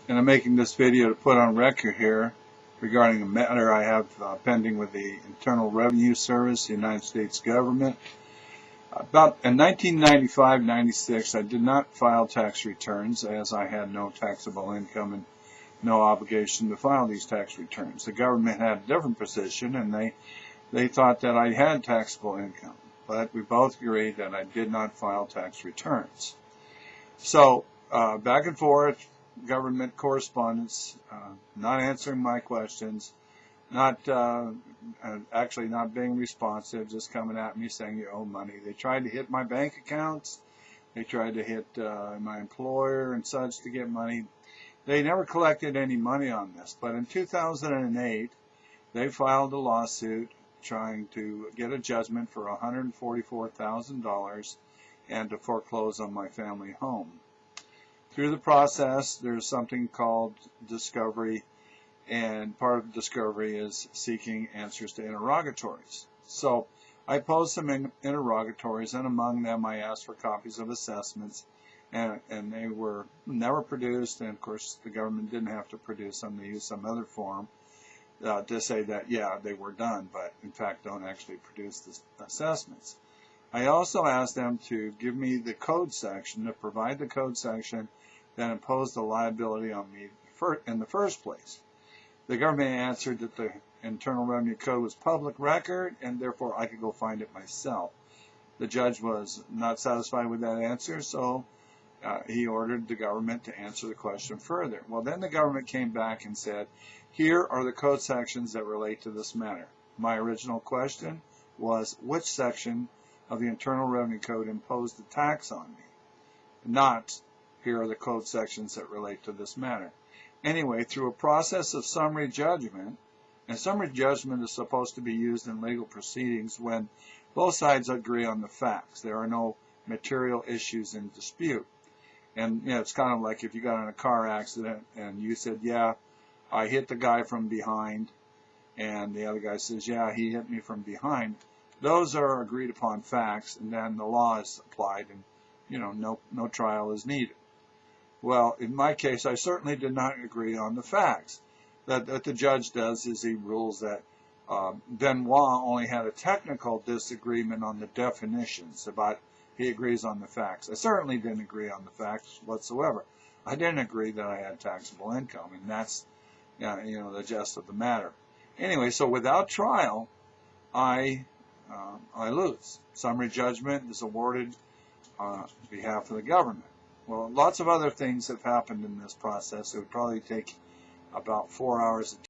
And I'm making this video to put on record here regarding a matter I have pending with the Internal Revenue Service, the United States government. About in 1995-96, I did not file tax returns as I had no taxable income and no obligation to file these tax returns. The government had a different position, and they thought that I had taxable income, but we both agreed that I did not file tax returns. So back and forth, government correspondence, not answering my questions, actually not being responsive, just coming at me saying you owe money. They tried to hit my bank accounts. They tried to hit my employer and such to get money. They never collected any money on this, but in 2008, they filed a lawsuit trying to get a judgment for $144,000 and to foreclose on my family home. Through the process, there's something called discovery, and part of discovery is seeking answers to interrogatories. So I posed some interrogatories, and among them I asked for copies of assessments, and they were never produced, and of course the government didn't have to produce them. They used some other form to say that, yeah, they were done, but in fact don't actually produce the assessments. I also asked them to give me the code section, to provide the code section that imposed the liability on me in the first place. The government answered that the Internal Revenue Code was public record, and therefore I could go find it myself. The judge was not satisfied with that answer, so he ordered the government to answer the question further. Well, then the government came back and said, here are the code sections that relate to this matter. My original question was, which section of the Internal Revenue Code imposed the tax on me? Not, here are the code sections that relate to this matter. Anyway, through a process of summary judgment, and summary judgment is supposed to be used in legal proceedings when both sides agree on the facts. There are no material issues in dispute. And you know, it's kind of like if you got in a car accident and you said, yeah, I hit the guy from behind, and the other guy says, yeah, he hit me from behind. Those are agreed upon facts, and then the law is applied, and you know, no trial is needed. Well, in my case, I certainly did not agree on the facts. That the judge does is he rules that Benoit only had a technical disagreement on the definitions, but he agrees on the facts. I certainly didn't agree on the facts whatsoever. I didn't agree that I had taxable income, and that's the gist of the matter. Anyway, so without trial, I lose. Summary judgment is awarded on behalf of the government. Well, lots of other things have happened in this process. It would probably take about 4 hours a day.